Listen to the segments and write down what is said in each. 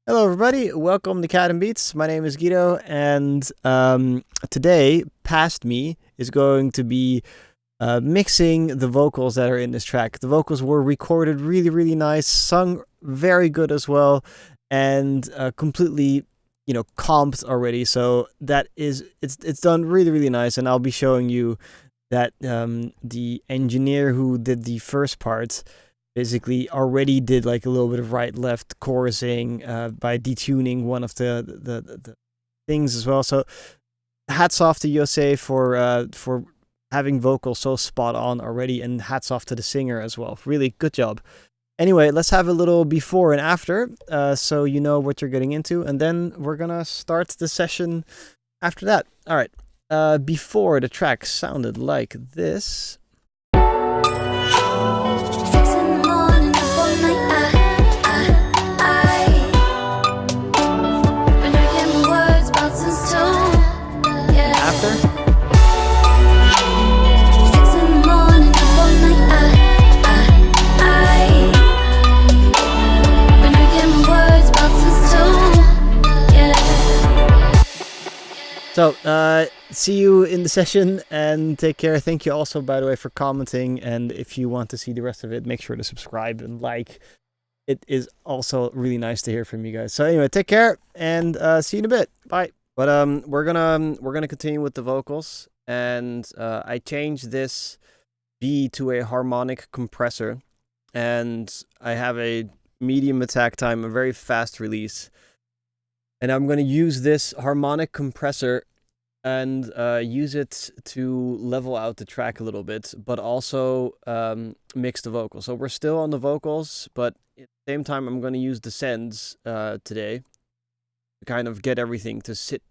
Hello, everybody. Welcome to Cat and Beats. My name is Guido, and today, past me is going to be mixing the vocals that are in this track. The vocals were recorded really, really nice, sung very good as well, and completely, comped already. So that is, it's done really, really nice, and I'll be showing you that the engineer who did the first part basically already did like a little bit of right left chorusing by detuning one of the things as well. So hats off to Yose for having vocals so spot on already, and hats off to the singer as well. Really good job. Anyway, let's have a little before and after so you know what you're getting into, and then we're gonna start the session after that. All right. Before, the track sounded like this. So, see you in the session and take care. Thank you also, by the way, for commenting. And if you want to see the rest of it, make sure to subscribe and like. It is also really nice to hear from you guys. So anyway, take care and see you in a bit. Bye. But we're gonna continue with the vocals, and I changed this B to a harmonic compressor, and I have a medium attack time, a very fast release. And I'm going to use this harmonic compressor and use it to level out the track a little bit, but also mix the vocals. So we're still on the vocals, but at the same time, I'm going to use the sends today to kind of get everything to sit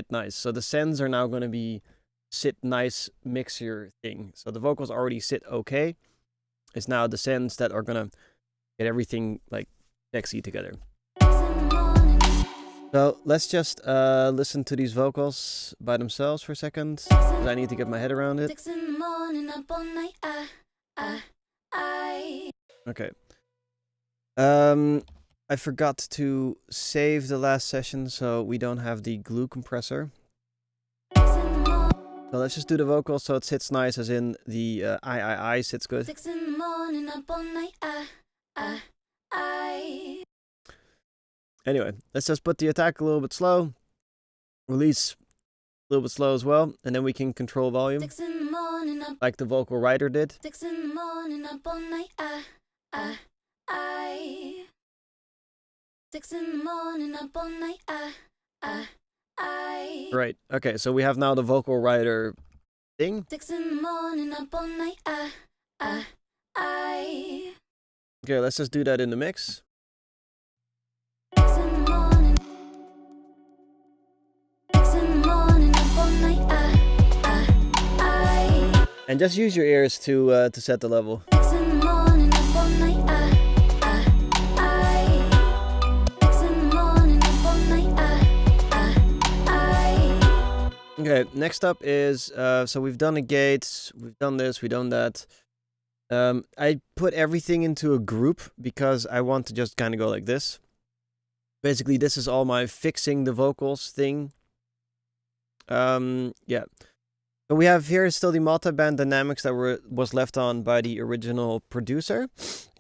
nice. So the sends are now going to be sit nice mixer thing. So the vocals already sit okay. It's now the sends that are going to get everything like sexy together. So let's just listen to these vocals by themselves for a second. I need to get my head around it. Okay. I forgot to save the last session, so we don't have the glue compressor. So let's just do the vocals so it sits nice, as in the I sits good. Anyway, let's just put the attack a little bit slow, release a little bit slow as well, and then we can control volume, like the vocal writer did. Right, okay, so we have now the vocal writer thing. Okay, let's just do that in the mix. And just use your ears to set the level. Okay, next up is, so we've done a gate, we've done this, we've done that. I put everything into a group because I want to just kind of go like this. Basically, this is all my fixing the vocals thing. Yeah. So we have here still the multi-band dynamics that was left on by the original producer,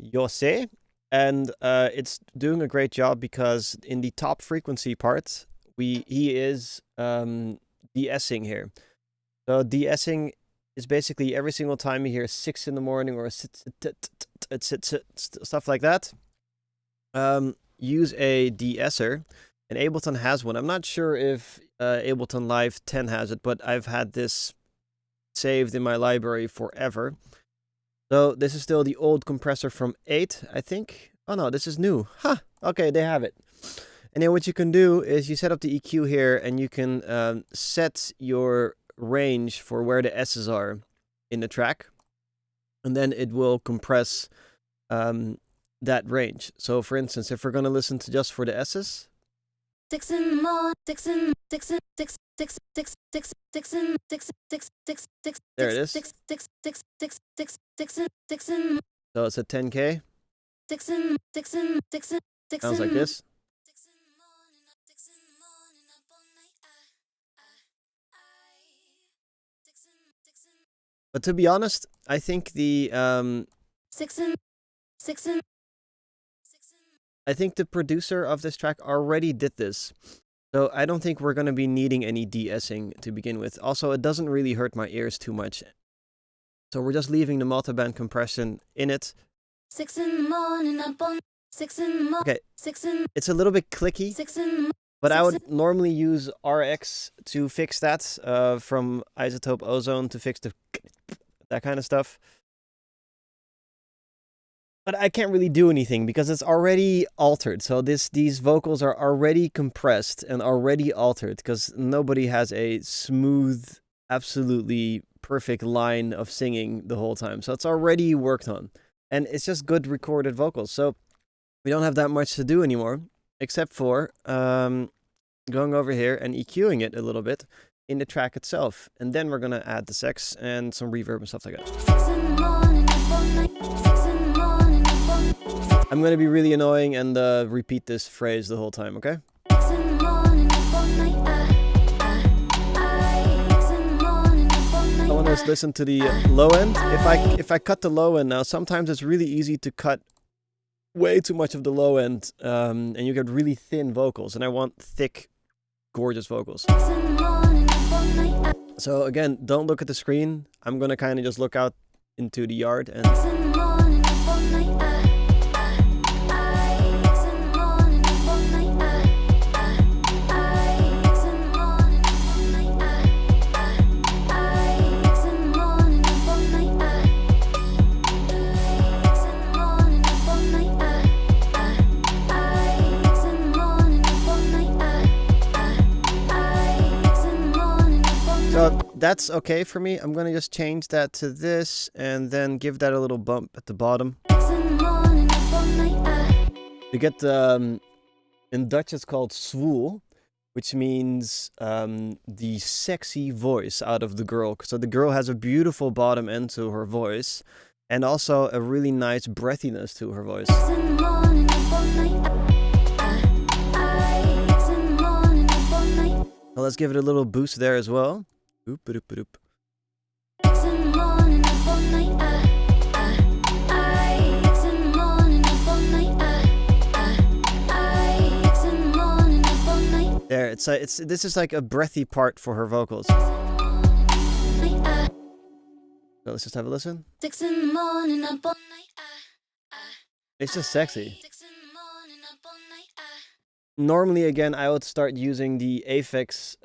Yose. And it's doing a great job because in the top frequency part, he is de-essing here. So de-essing is basically every single time you hear 6 in the morning or stuff like that, use a de-esser. And Ableton has one. I'm not sure if Ableton Live 10 has it, but I've had this saved in my library forever. So this is still the old compressor from 8, I think. Oh no, this is new. Huh. Okay, they have it. And then what you can do is you set up the EQ here, and you can set your range for where the S's are in the track. And then it will compress that range. So for instance, if we're going to listen to just for the S's. 6 in the morning, 6 in, 6 in, 6, 6, 6, 6, 6 in, 6, 6, 6, 6, there it is. 6, 6, 6, 6, 6, 6 in, 6 in. So it's a 10K. 6 in, 6 in, 6 in, 6 sounds like this. But to be honest, I think the I think the producer of this track already did this. So I don't think we're going to be needing any de-essing to begin with. Also, it doesn't really hurt my ears too much. So we're just leaving the multiband compression in it. Okay, it's a little bit clicky, but I would normally use RX to fix that, from Isotope Ozone to fix that kind of stuff. But I can't really do anything because it's already altered. So these vocals are already compressed and already altered because nobody has a smooth, absolutely perfect line of singing the whole time. So it's already worked on. And it's just good recorded vocals. So we don't have that much to do anymore, except for going over here and EQing it a little bit in the track itself. And then we're going to add the sax and some reverb and stuff like that. I'm going to be really annoying and repeat this phrase the whole time, okay? I want to listen to the low end. If I cut the low end now, sometimes it's really easy to cut way too much of the low end, and you get really thin vocals, and I want thick, gorgeous vocals. So again, don't look at the screen. I'm going to kind of just look out into the yard and... So that's okay for me. I'm going to just change that to this and then give that a little bump at the bottom. You get, in Dutch it's called zwoel, which means the sexy voice out of the girl. So the girl has a beautiful bottom end to her voice and also a really nice breathiness to her voice. Well, let's give it a little boost there as well. Oop, oop, oop, oop. There, this is like a breathy part for her vocals. So let's just have a listen. It's just sexy. Normally, again, I would start using the Aphex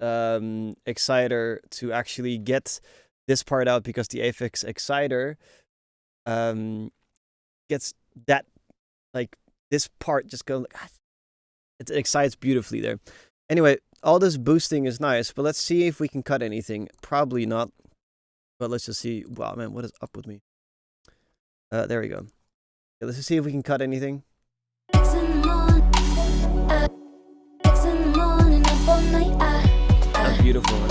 exciter to actually get this part out because the Aphex exciter gets that, like, this part just goes, it excites beautifully there. Anyway, all this boosting is nice, but let's see if we can cut anything. Probably not, but let's just see. Wow, man, what is up with me? There we go. Okay, let's just see if we can cut anything. That's beautiful, man.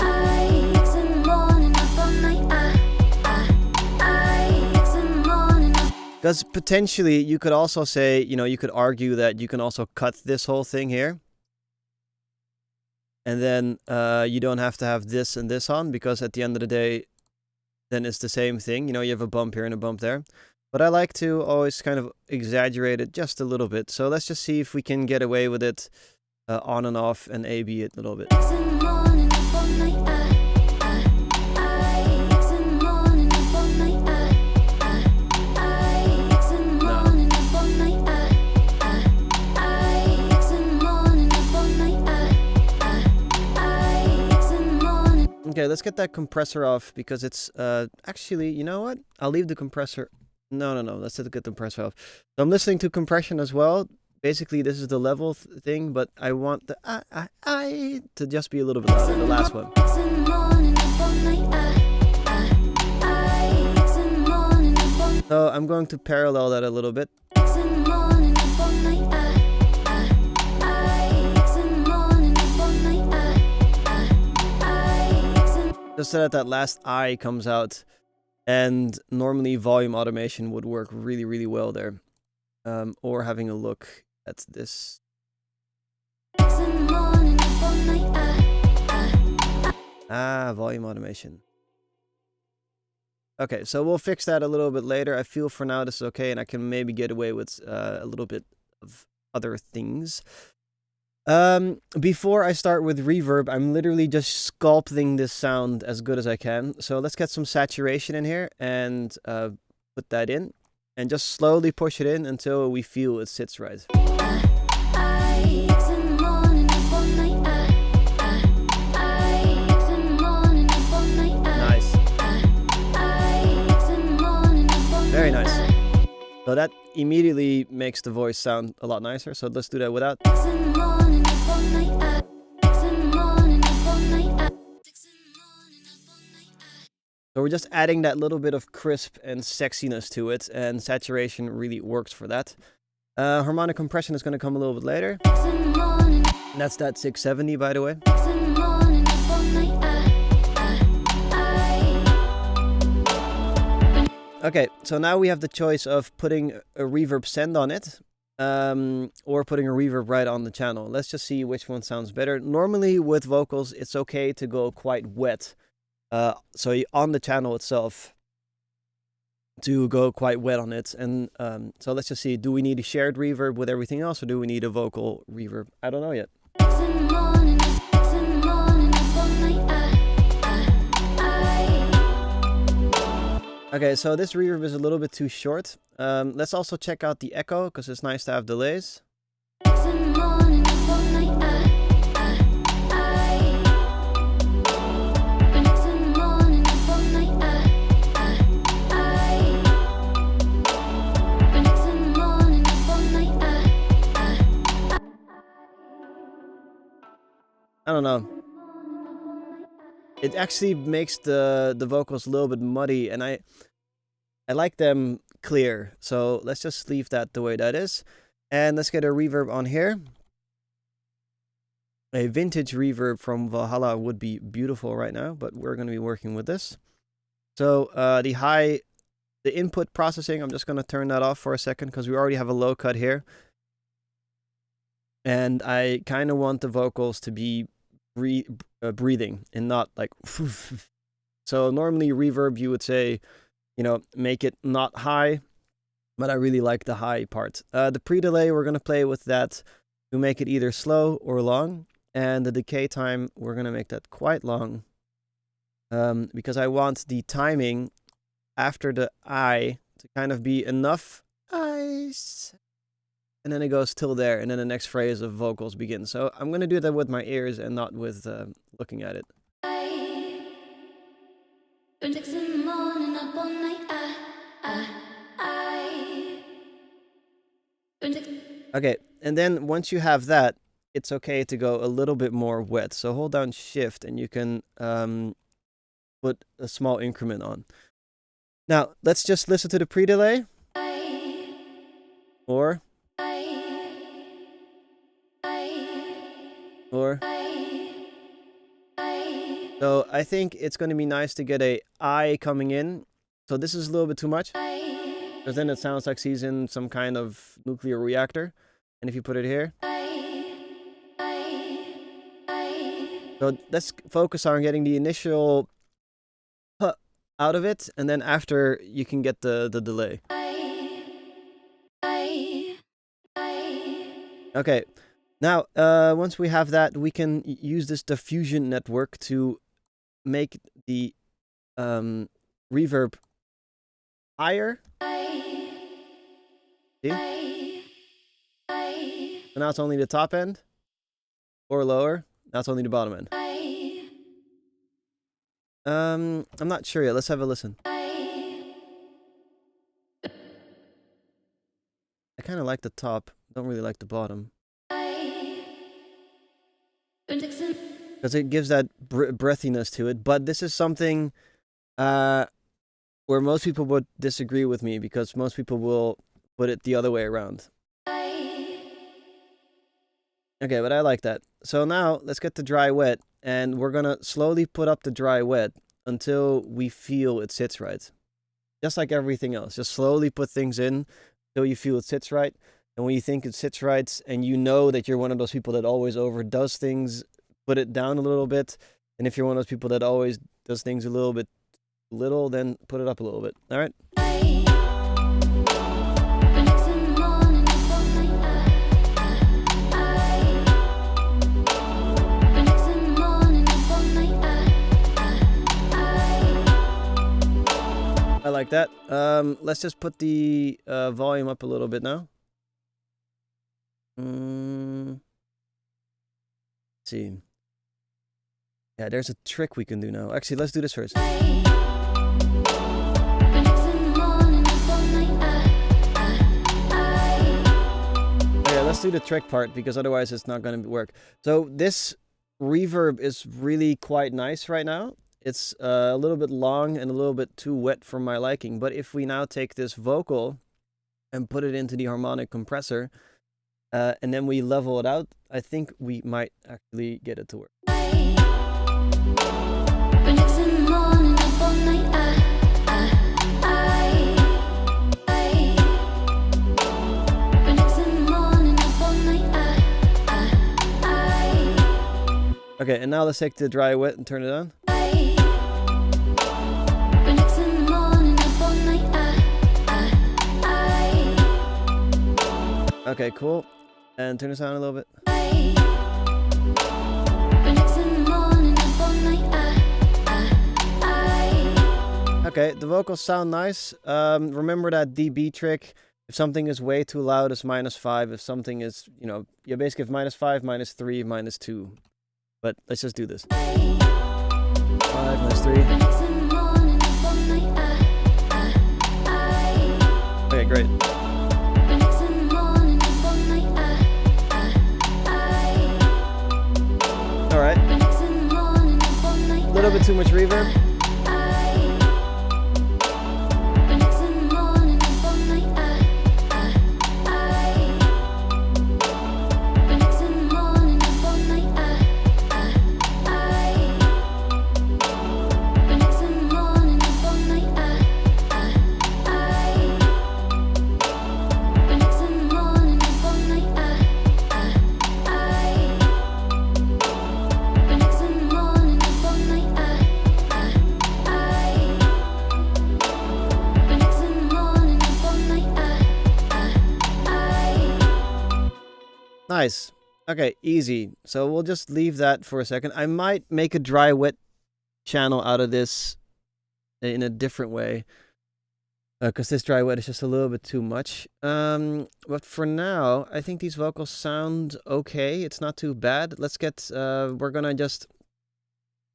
Because potentially you could also say, you know, you could argue that you can also cut this whole thing here. And then you don't have to have this and this on, because at the end of the day, then it's the same thing. You know, you have a bump here and a bump there. But I like to always kind of exaggerate it just a little bit. So let's just see if we can get away with it on and off and A-B it a little bit. Okay, let's get that compressor off because it's actually, you know what? I'll leave the compressor. No, let's get the compressor off. So I'm listening to compression as well. Basically, this is the level thing, but I want the I to just be a little bit louder, the last one. So I'm going to parallel that a little bit. Just so that that last I comes out, and normally volume automation would work really, really well there. Or having a look at this. Volume automation. Okay, so we'll fix that a little bit later. I feel for now this is okay, and I can maybe get away with a little bit of other things. Before I start with reverb, I'm literally just sculpting this sound as good as I can. So let's get some saturation in here and put that in, and just slowly push it in until we feel it sits right. Nice. Very nice. So that immediately makes the voice sound a lot nicer. So let's do that without. So we're just adding that little bit of crisp and sexiness to it, and saturation really works for that. Harmonic compression is going to come a little bit later. And that's that 670, by the way. Okay, so now we have the choice of putting a reverb send on it, or putting a reverb right on the channel. Let's just see which one sounds better. Normally with vocals, it's okay to go quite wet. So on the channel itself, to go quite wet on it. And so let's just see, do we need a shared reverb with everything else, or do we need a vocal reverb? I don't know yet. Okay, so this reverb is a little bit too short. Let's also check out the echo, because it's nice to have delays. I don't know. It actually makes the vocals a little bit muddy, and I like them clear. So let's just leave that the way that is. And let's get a reverb on here. A vintage reverb from Valhalla would be beautiful right now, but we're going to be working with this. So the input processing, I'm just going to turn that off for a second, because we already have a low cut here. And I kind of want the vocals to be breathing and not like. So normally reverb, you would say, you know, make it not high, but I really like the high part. The pre-delay, we're going to play with that to make it either slow or long. And the decay time, we're going to make that quite long, because I want the timing after the I to kind of be enough eyes, and then it goes till there, and then the next phrase of vocals begins. So I'm going to do that with my ears and not with looking at it. Okay, and then once you have that, it's okay to go a little bit more wet. So hold down Shift, and you can put a small increment on. Now, let's just listen to the pre-delay. Or. So I think it's going to be nice to get a I coming in. So this is a little bit too much, because then it sounds like he's in some kind of nuclear reactor. And if you put it here. So let's focus on getting the initial out of it, and then after you can get the delay. Okay. Now, once we have that, we can use this diffusion network to make the reverb higher. See? So now it's only the top end, or lower. Now it's only the bottom end. I'm not sure yet. Let's have a listen. I kind of like the top. Don't really like the bottom. Because it gives that breathiness to it. But this is something where most people would disagree with me, because most people will put it the other way around. Okay, but I like that. So now let's get the dry wet, and we're going to slowly put up the dry wet until we feel it sits right. Just like everything else. Just slowly put things in until you feel it sits right. And when you think it sits right, and you know that you're one of those people that always overdoes things, put it down a little bit. And if you're one of those people that always does things a little bit little, then put it up a little bit. All right. I like that. Let's just put the volume up a little bit now. Let's see. Yeah, there's a trick we can do now. Actually, let's do this first. Okay, let's do the trick part, because otherwise it's not going to work. So this reverb is really quite nice right now. It's a little bit long and a little bit too wet for my liking. But if we now take this vocal and put it into the harmonic compressor, and then we level it out, I think we might actually get it to work. Okay, and now let's take the dry wet and turn it on. Okay, cool. And turn this down a little bit. Okay, the vocals sound nice. Remember that dB trick. If something is way too loud, it's -5. If something is, you know, you basically have -5, -3, -2. But let's just do this. 5, -3. Okay, great. All right. A little bit too much reverb. Nice. Okay, easy. So we'll just leave that for a second. I might make a dry wet channel out of this in a different way, because this dry wet is just a little bit too much. But for now, I think these vocals sound okay. It's not too bad. Let's get, we're gonna just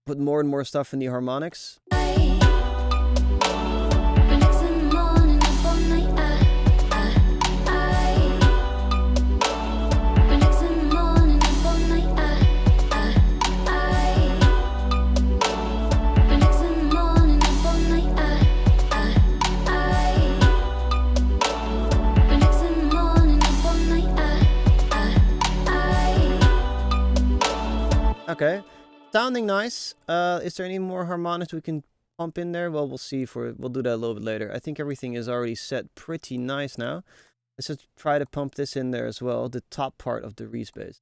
put more and more stuff in the harmonics. Okay, sounding nice. Is there any more harmonics we can pump in there? Well, we'll see. We'll do that a little bit later. I think everything is already set pretty nice now. Let's just try to pump this in there as well, the top part of the re-space.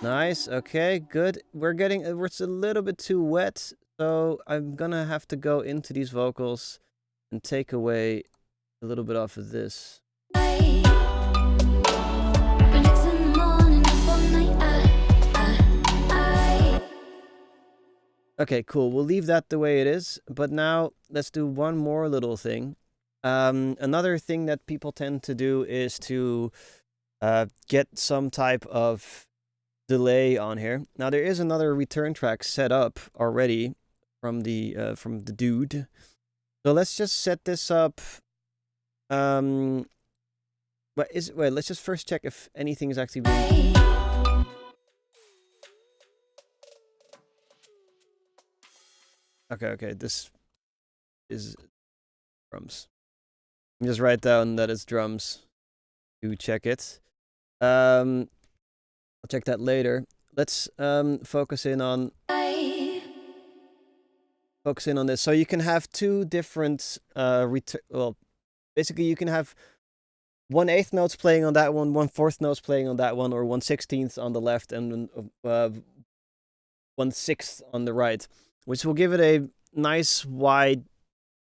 Nice. Okay, good. It's a little bit too wet. So I'm gonna have to go into these vocals and take away a little bit off of this. Okay, cool. We'll leave that the way it is. But now let's do one more little thing. Another thing that people tend to do is to get some type of delay on here. Now there is another return track set up already from the dude. So let's just set this up. Wait, let's just first check if anything is actually being... Okay, this is drums. Just write down that it's drums to check it. I'll check that later. Let's focus in on this. So you can have two different basically you can have 1/8 notes playing on that one, 1/4 notes playing on that one, or 1/16 on the left and 1/6 on the right, which will give it a nice wide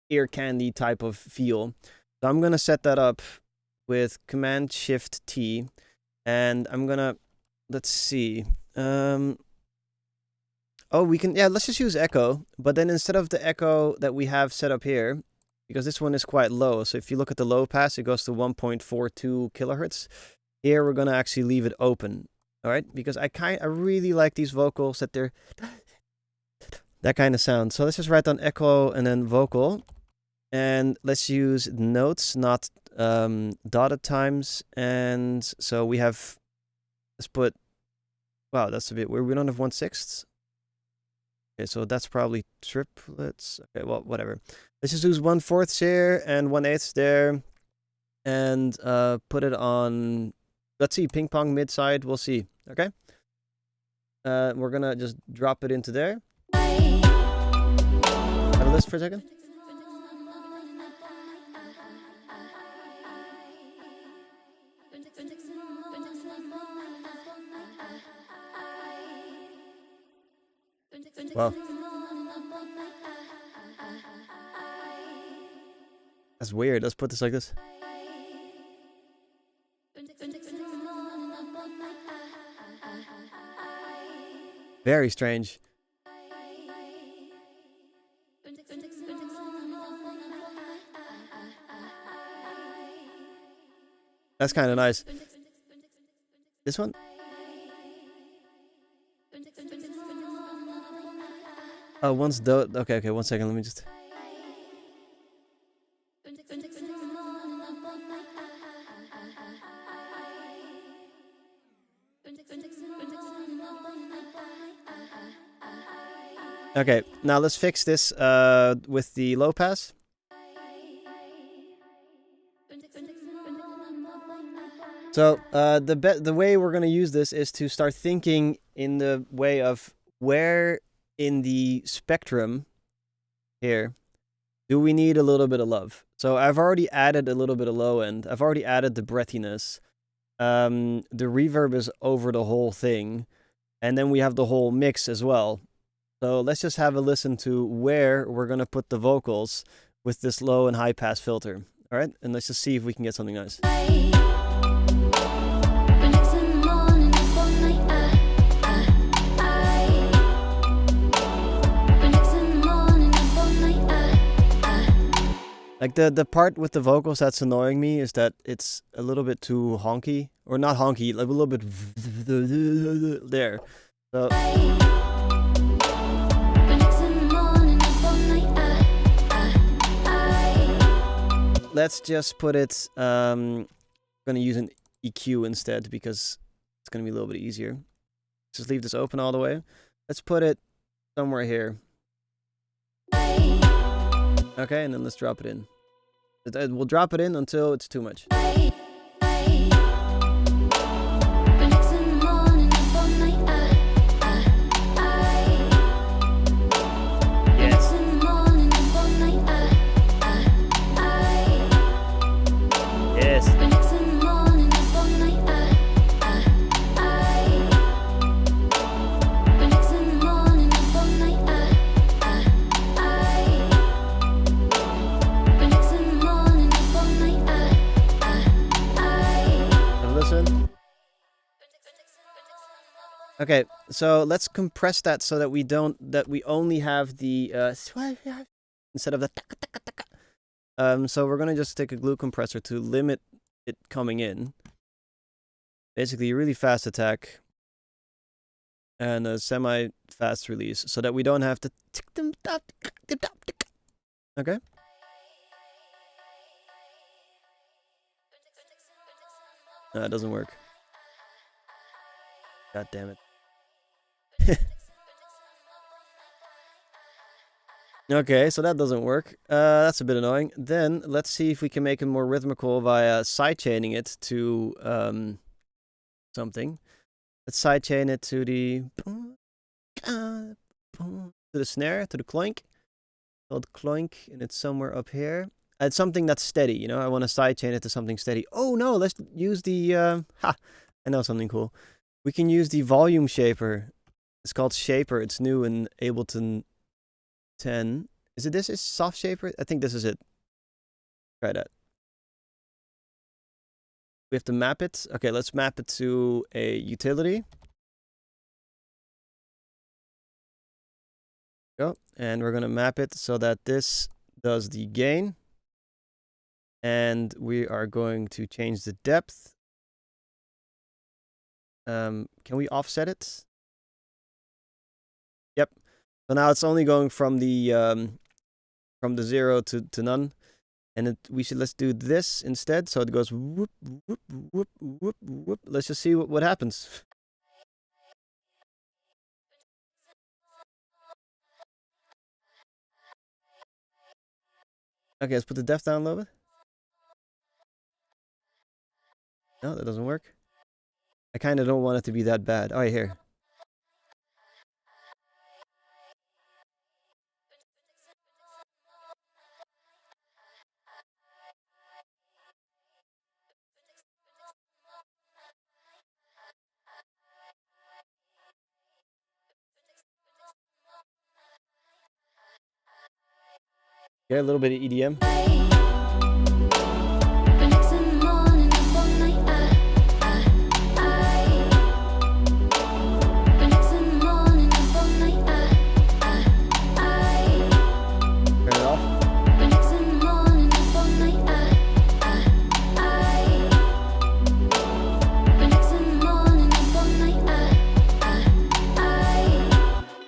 ear candy type of feel. So I'm gonna set that up with Command-Shift-T, and I'm gonna, let's see, oh, we can, yeah, let's just use echo, but then instead of the echo that we have set up here, because this one is quite low, so if you look at the low pass, it goes to 1.42 kilohertz. Here we're gonna actually leave it open, all right? Because I really like these vocals that they're that kind of sound. So let's just write down echo and then vocal, and let's use notes, not dotted times. And so we have, let's put, wow, that's a bit weird. We don't have 1/6. Okay, so that's probably triplets. Okay, well, whatever. Let's just use 1/4 here and 1/8 there, and put it on, let's see, ping pong mid side. We'll see. Okay. We're gonna just drop it into there. Have a listen for a second. Wow. That's weird. Let's put this like this. Very strange. That's kind of nice. This one? Oh, one's do. Okay, okay, 1 second. Let me just. Okay, now let's fix this with the low pass. So the way we're gonna use this is to start thinking in the way of where in the spectrum here do we need a little bit of love. So I've already added a little bit of low end. I've already added the breathiness. The reverb is over the whole thing, and then we have the whole mix as well. So let's just have a listen to where we're gonna put the vocals with this low and high pass filter. All right, and let's just see if we can get something nice. Like the part with the vocals that's annoying me is that it's a little bit too honky, or not honky, like a little bit there. So let's just put it, I'm gonna use an EQ instead because it's gonna be a little bit easier. Just leave this open all the way. Let's put it somewhere here. Okay, and then let's drop it in. We'll drop it in until it's too much. Okay, so let's compress that so that we only have the instead of the so we're gonna just take a glue compressor to limit it coming in. Basically, a really fast attack and a semi-fast release, so that we don't have to. Okay. No, it doesn't work. God damn it. Okay, so that doesn't work. That's a bit annoying. Then let's see if we can make it more rhythmical via sidechaining it to something. Let's sidechain it to the snare, to the cloink. Called cloink, and it's somewhere up here. it's something that's steady, you know. I want to sidechain it to something steady. Oh no, let's use the I know something cool. We can use the volume shaper. It's called Shaper. It's new in Ableton 10. Is it this? Is soft shaper? I think this is it. Try that. We have to map it. Okay, let's map it to a utility. Go. And we're going to map it so that this does the gain. And we are going to change the depth. Can we offset it? Yep. So now it's only going from the 0 to none. And let's do this instead. So it goes whoop, whoop, whoop, whoop, whoop. Let's just see what happens. Okay, let's put the depth down a little bit. No, that doesn't work. I kind of don't want it to be that bad. Oh, here. Okay, a little bit of EDM.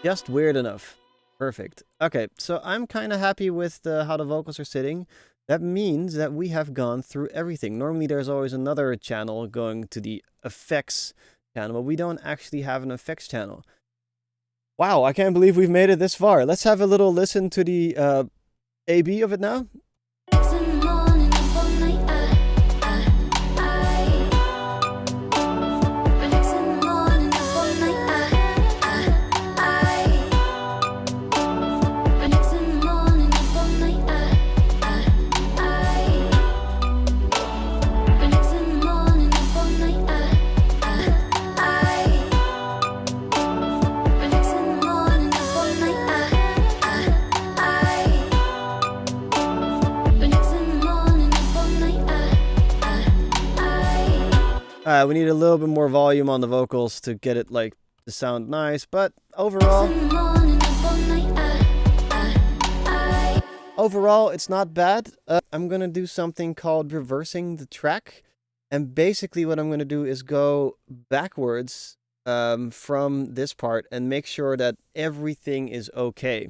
Just weird enough. Perfect. Okay, so I'm kind of happy with how the vocals are sitting. That means that we have gone through everything. Normally there's always another channel going to the effects channel, but we don't actually have an effects channel. Wow, I can't believe we've made it this far. Let's have a little listen to the AB of it now. We need a little bit more volume on the vocals to get it like to sound nice, but overall it's not bad. I'm gonna do something called reversing the track, and basically what I'm gonna do is go backwards from this part and make sure that everything is okay.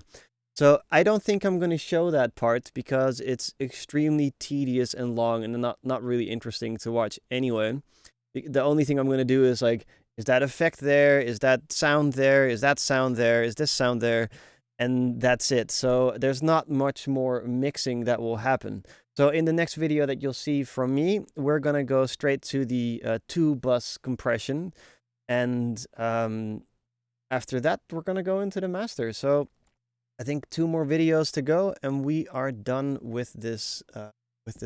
So I don't think I'm going to show that part because it's extremely tedious and long and not really interesting to watch anyway. The only thing I'm going to do is like, is that effect there? Is that sound there? Is that sound there? Is this sound there? And that's it. So there's not much more mixing that will happen. So in the next video that you'll see from me, we're going to go straight to the 2-bus compression. And after that, we're going to go into the master. So I think 2 more videos to go and we are done with this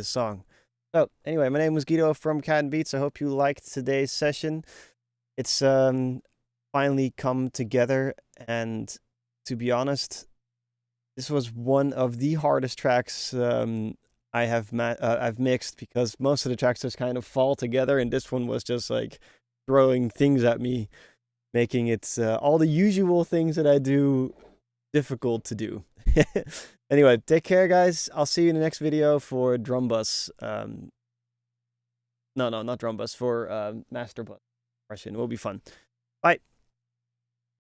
song. So anyway, my name was Guido from Cat and Beats. I hope you liked today's session. It's finally come together, and to be honest, this was one of the hardest tracks I've mixed, because most of the tracks just kind of fall together, and this one was just like throwing things at me, making it all the usual things that I do difficult to do. Anyway, take care, guys. I'll see you in the next video for drum bus. No, not drum bus, for master bus. It will be fun. Bye.